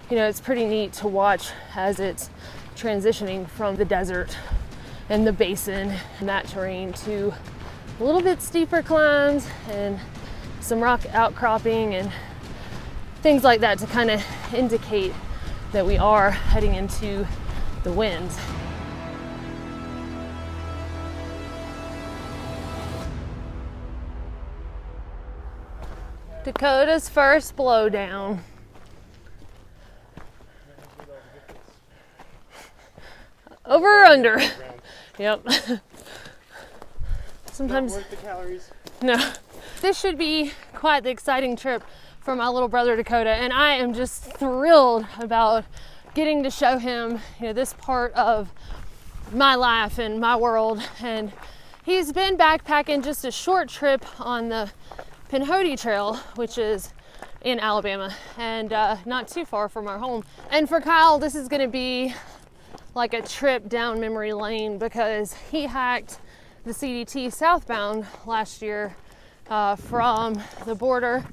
you know, it's pretty neat to watch as it's transitioning from the desert and the basin and that terrain to a little bit steeper climbs and some rock outcropping and things like that to kind of indicate that we are heading into the winds. Dakota's first blowdown. Over or under? Yep. Sometimes. Not worth the calories. No. This should be quite the exciting trip for my little brother Dakota, and I am just thrilled about getting to show him, you know, this part of my life and my world. And he's been backpacking just a short trip on the Pinhoti Trail, which is in Alabama and not too far from our home. And for Kyle, this is going to be like a trip down memory lane because he hiked the CDT southbound last year from the border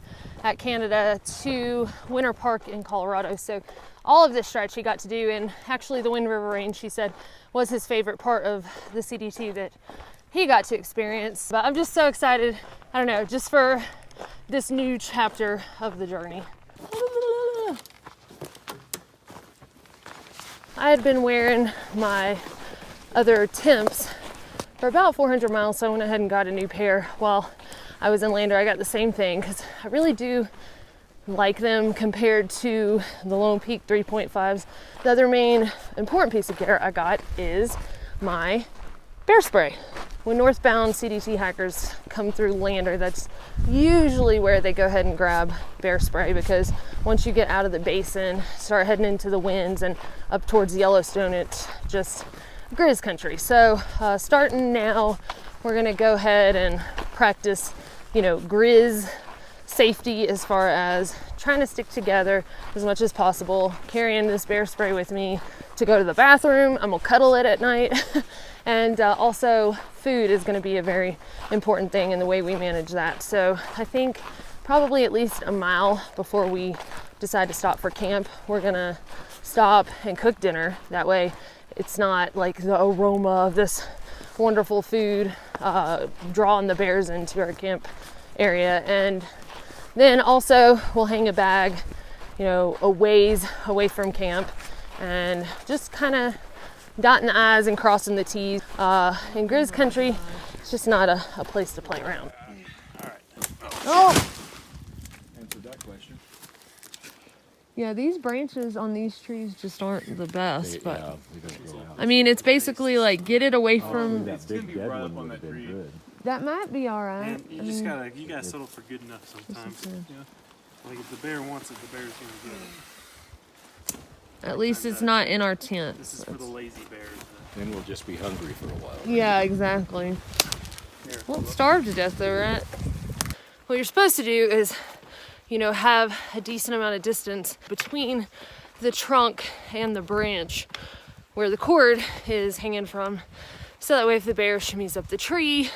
at Canada to Winter Park in Colorado. So all of this stretch he got to do, and actually the Wind River Range, he said, was his favorite part of the CDT that he got to experience. But I'm just so excited, I don't know, just for this new chapter of the journey. I had been wearing my other Temps for about 400 miles, so I went ahead and got a new pair while I was in Lander. I got the same thing because I really do like them compared to the Lone Peak 3.5s. The other main important piece of gear I got is my bear spray. When northbound CDT hikers come through Lander, that's usually where they go ahead and grab bear spray, because once you get out of the basin, start heading into the winds and up towards Yellowstone, it's just Grizz country. So starting now, we're gonna go ahead and practice, you know, Grizz safety as far as trying to stick together as much as possible, carrying this bear spray with me to go to the bathroom. I'm gonna cuddle it at night. And also food is gonna be a very important thing in the way we manage that. So I think probably at least a mile before we decide to stop for camp, we're gonna stop and cook dinner. That way it's not like the aroma of this wonderful food drawing the bears into our camp area. And then also we'll hang a bag, you know, a ways away from camp and just kind of dotting the I's and crossing the T's. In Grizz country, it's just not a place to play around. All right. Oh! Answered that question. Yeah, these branches on these trees just aren't the best, but Yeah, we don't go out. I mean, it's basically like get it away from. That big dead one would have been good. That might be all right. You just gotta settle for good enough sometimes. Yeah. Like if the bear wants it, the bear's gonna get it. At least it's not in our tent. This is for the lazy bears. Then we'll just be hungry for a while. Yeah, exactly. Won't starve to death though, right? What you're supposed to do is, you know, have a decent amount of distance between the trunk and the branch where the cord is hanging from. So that way if the bear shimmies up the tree,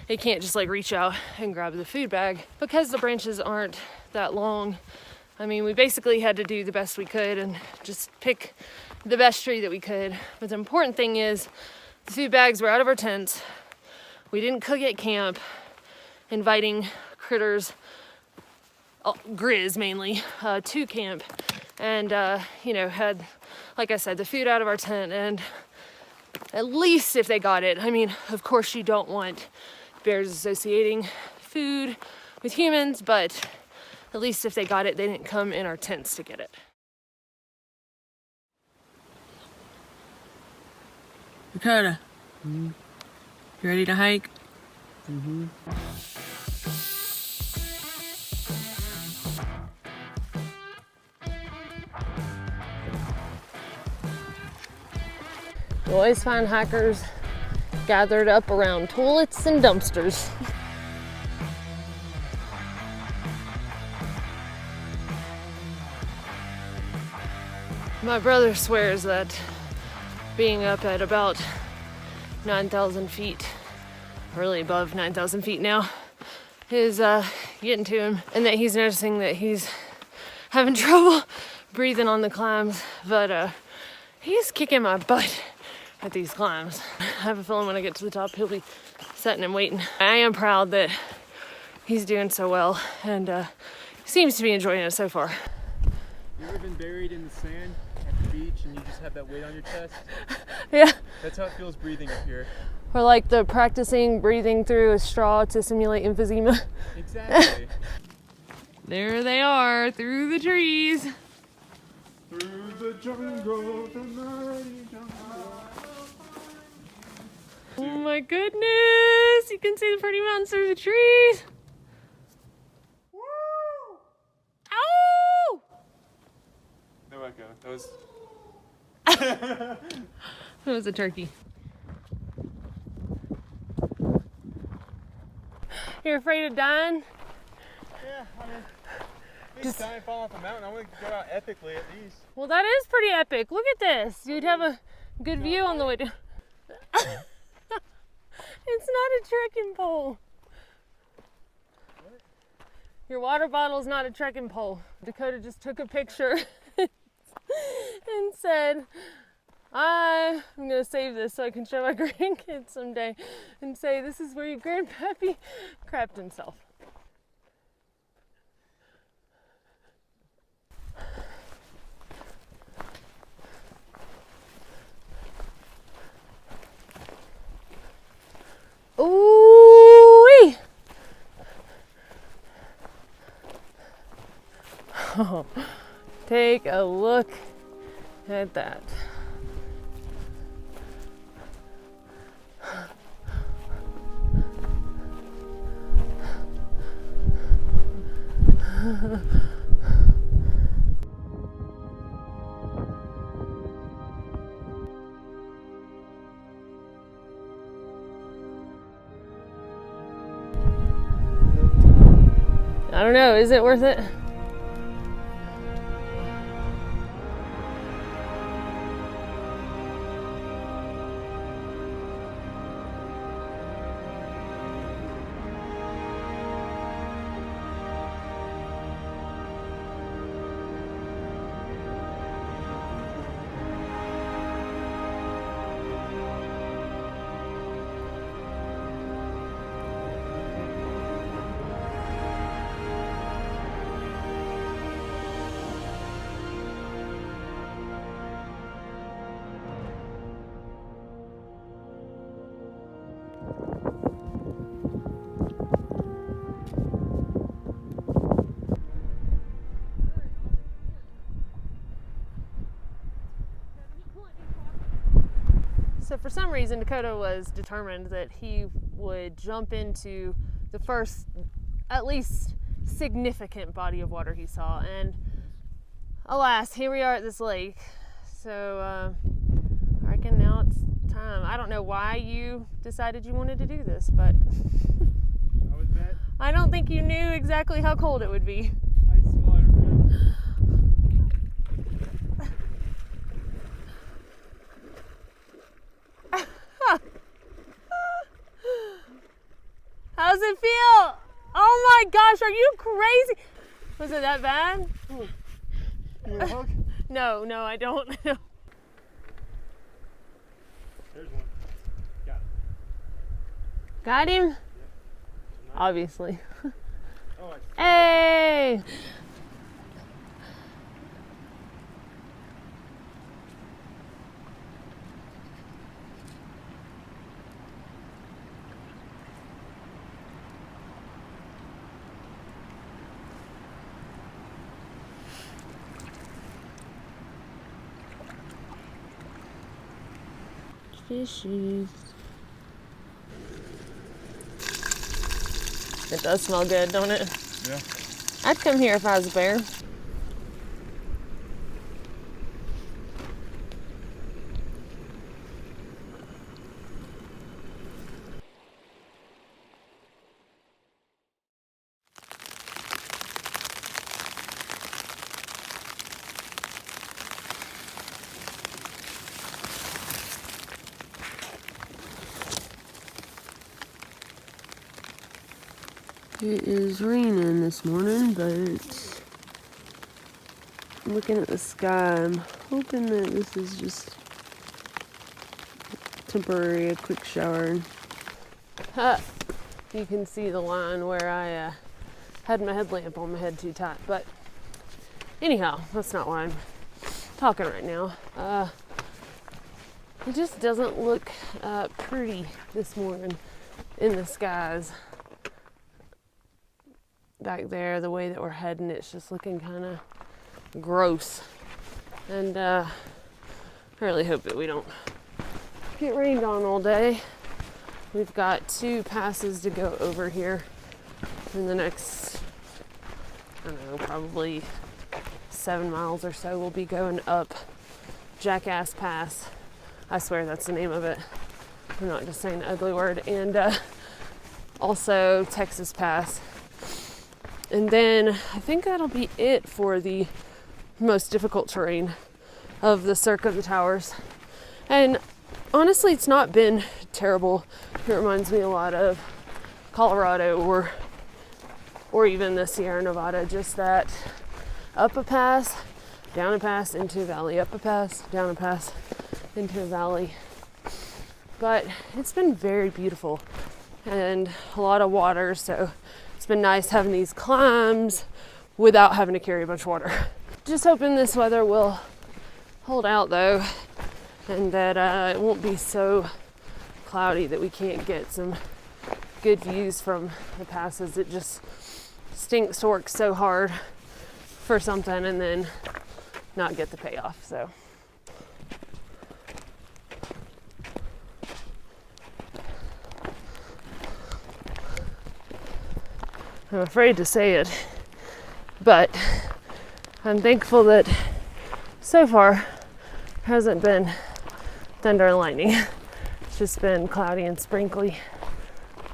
it can't just like reach out and grab the food bag. Because the branches aren't that long, I mean, we basically had to do the best we could and just pick the best tree that we could. But the important thing is the food bags were out of our tents. We didn't cook at camp, inviting critters, Grizz mainly, to camp. And, you know, had, like I said, the food out of our tent. And at least if they got it, I mean, of course you don't want bears associating food with humans, but at least if they got it, they didn't come in our tents to get it. Dakota, you ready to hike? Mm-hmm. You always find hikers gathered up around toilets and dumpsters. My brother swears that being up at about 9,000 feet, really above 9,000 feet now, is getting to him, and that he's noticing that he's having trouble breathing on the climbs, but he's kicking my butt at these climbs. I have a feeling when I get to the top, he'll be sitting and waiting. I am proud that he's doing so well, and he seems to be enjoying it so far. You ever been buried in the sand at the beach and you just have that weight on your chest? Yeah. That's how it feels breathing up here. Or like the practicing breathing through a straw to simulate emphysema. Exactly. There they are, through the trees. Through the jungle, the mighty jungle. Oh my goodness! You can see the pretty mountains through the trees. Woo! Ow! No echo. That was. That was a turkey. You're afraid of dying? Yeah, I mean, just dying, falling off a mountain. I want to go out ethically at least. Well, that is pretty epic. Look at this. You'd have a good view on the way down. It's not a trekking pole. What? Your water bottle is not a trekking pole. Dakota just took a picture and said, I'm going to save this so I can show my grandkids someday and say, this is where your grandpappy crapped himself. Ooh-wee! Oh, take a look at that. I don't know, is it worth it? So for some reason, Dakota was determined that he would jump into the first, at least significant body of water he saw. And alas, here we are at this lake. So I reckon now it's time. I don't know why you decided you wanted to do this, but How was that? I don't think you knew exactly how cold it would be. Ice water, man. How's it feel? Oh my gosh, are you crazy? Was it that bad? You want a hug? No, I don't. There's one. Got it. Got him? Yep. Obviously. Oh, Hey! Fishies. It does smell good, don't it? Yeah. I'd come here if I was a bear. It is raining this morning, but I'm looking at the sky. I'm hoping that this is just temporary, a quick shower. You can see the line where I had my headlamp on my head too tight. But anyhow, that's not why I'm talking right now. It just doesn't look pretty this morning in the skies. Back there, the way that we're heading, it's just looking kind of gross. And I really hope that we don't get rained on all day. We've got 2 passes to go over here in the next, I don't know, probably 7 miles or so. We'll be going up Jackass Pass. I swear that's the name of it. I'm not just saying the ugly word. And also Texas Pass. And then I think that'll be it for the most difficult terrain of the Cirque of the Towers. And honestly, it's not been terrible. It reminds me a lot of Colorado or even the Sierra Nevada, just that up a pass, down a pass, into a valley, up a pass, down a pass, into a valley. But it's been very beautiful and a lot of water, so it's been nice having these climbs without having to carry a bunch of water. Just hoping this weather will hold out though, and that it won't be so cloudy that we can't get some good views from the passes. It just stinks to work so hard for something and then not get the payoff. So I'm afraid to say it, but I'm thankful that so far hasn't been thunder and lightning. It's just been cloudy and sprinkly.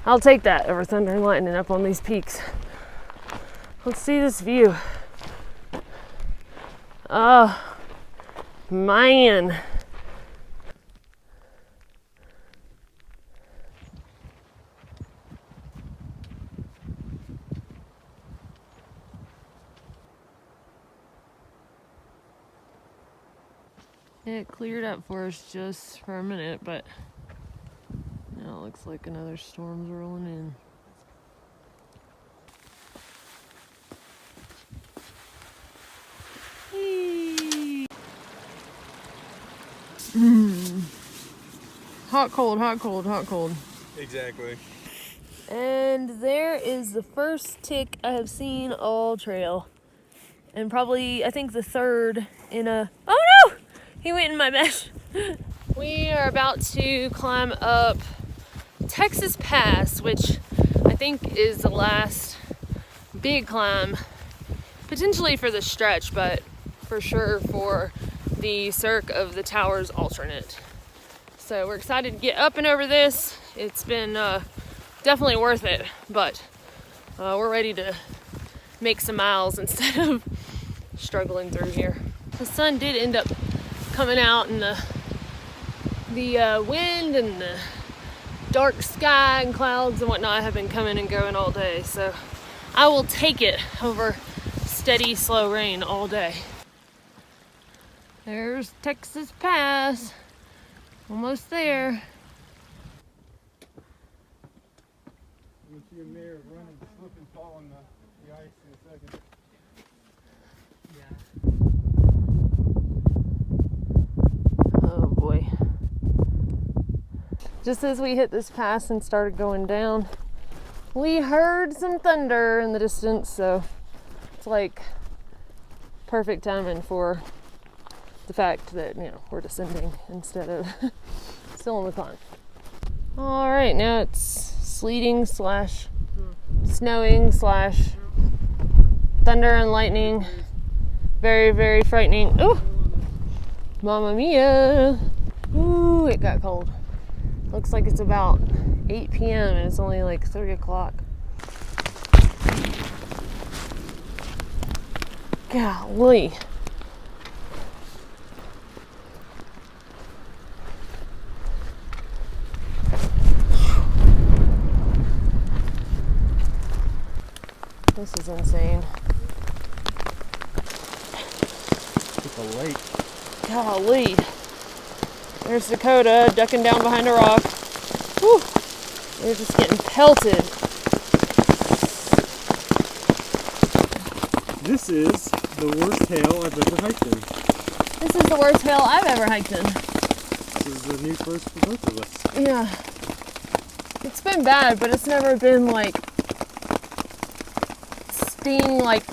I'll take that over thunder and lightning up on these peaks. Let's see this view. Oh, man. It cleared up for us just for a minute, but now it looks like another storm's rolling in. Hot, cold, hot, cold, hot, cold. Exactly. And there is the first tick I have seen all trail. And probably, I think the third in a... Oh no! He went in my mesh. We are about to climb up Texas Pass, which I think is the last big climb, potentially for the stretch, but for sure for the Cirque of the Towers alternate. So we're excited to get up and over this. It's been definitely worth it, but we're ready to make some miles instead of struggling through here. The sun did end up coming out, and the wind and the dark sky and clouds and whatnot have been coming and going all day, so I will take it over steady, slow rain all day. There's Texas Pass. Almost there. You'll see him there running, slip and fall on the ice in a second. Oh boy. Just as we hit this pass and started going down, we heard some thunder in the distance, so it's like perfect timing for the fact that, you know, we're descending instead of still on the climb. All right, now it's sleeting slash snowing slash thunder and lightning. Very, very frightening. Ooh, Mamma mia. Ooh, it got cold. Looks like it's about 8 p.m. and it's only like 3 o'clock. Golly. This is insane. like a lake. Golly. There's Dakota ducking down behind a rock. Whew. They're just getting pelted. This is the worst hail I've ever hiked in. This is the worst hill I've ever hiked in. This is a new first for both of us. Yeah. It's been bad, but it's never been like sting like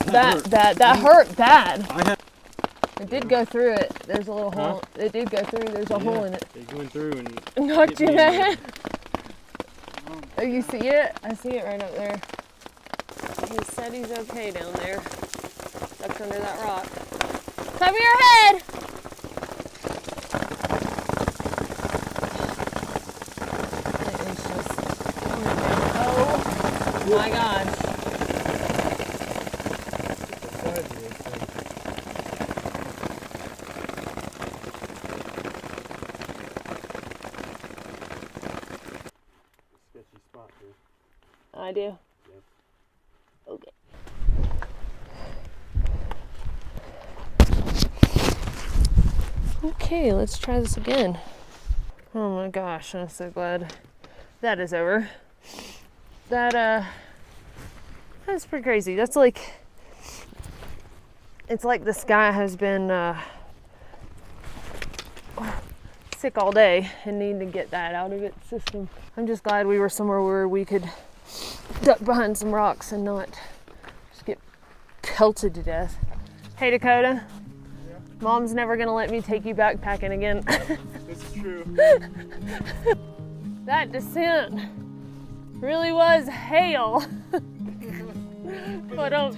that bad. That hurt bad. It did go through it. There's a little hole. It did go through. There's a hole in it. It went through and knocked you in the hit me head. Oh, you see it? I see it right up there. He said he's okay down there. Ducked under that rock. Cover your head! It's just coming down. Oh my gosh. sketchy spot here. I do? Okay. Okay, let's try this again. Oh my gosh, I'm so glad that is over. That's pretty crazy. That's like, it's like the sky has been sick all day and need to get that out of its system. I'm just glad we were somewhere where we could duck behind some rocks and not just get pelted to death. Hey Dakota, yeah. Mom's never gonna let me take you backpacking again. It's true. That descent really was hail. But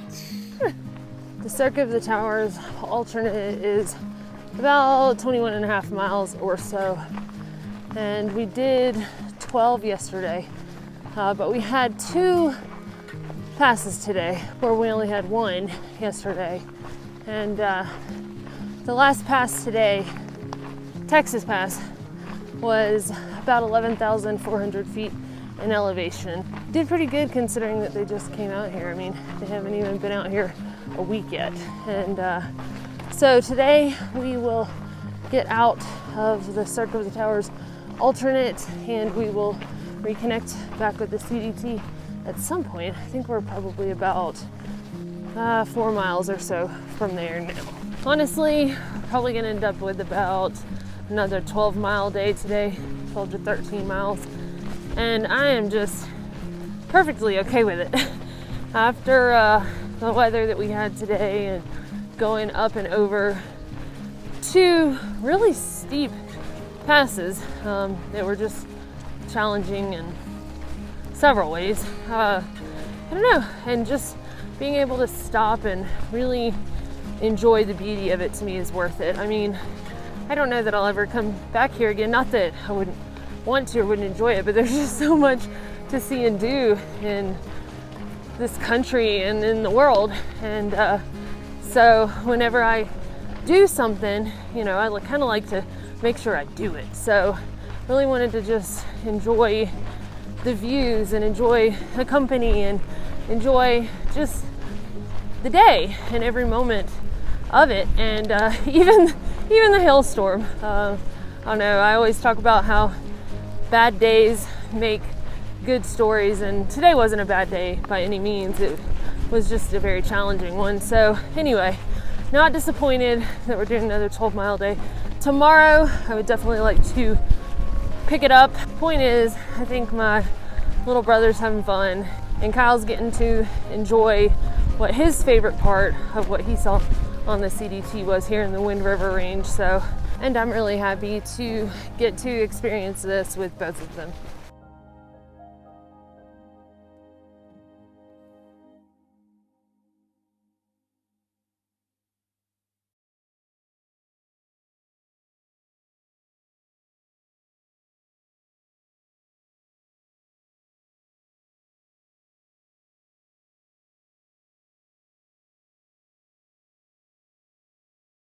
the Cirque of the Towers alternate is about 21.5 miles or so, and we did 12 yesterday, but we had 2 passes today where we only had 1 yesterday, and the last pass today, Texas Pass, was about 11,400 feet in elevation. Did pretty good considering that they just came out here. I mean, they haven't even been out here a week yet, and so today we will get out of the Cirque of the Towers alternate and we will reconnect back with the CDT at some point. I think we're probably about 4 miles or so from there now. Honestly, probably gonna end up with about another 12-mile day today, 12 to 13 miles. And I am just perfectly okay with it. After the weather that we had today and going up and over 2 really steep passes that were just challenging in several ways. I don't know, and just being able to stop and really enjoy the beauty of it to me is worth it. I mean, I don't know that I'll ever come back here again. Not that I wouldn't want to or wouldn't enjoy it, but there's just so much to see and do in this country and in the world. And so whenever I do something, you know, I kind of like to make sure I do it. So really wanted to just enjoy the views and enjoy the company and enjoy just the day and every moment of it. And even the hailstorm. I don't know, I always talk about how bad days make good stories, and today wasn't a bad day by any means. It was just a very challenging one. So anyway, not disappointed that we're doing another 12-mile day. Tomorrow, I would definitely like to pick it up. Point is, I think my little brother's having fun, and Kyle's getting to enjoy what his favorite part of what he saw on the CDT was here in the Wind River Range. So, and I'm really happy to get to experience this with both of them.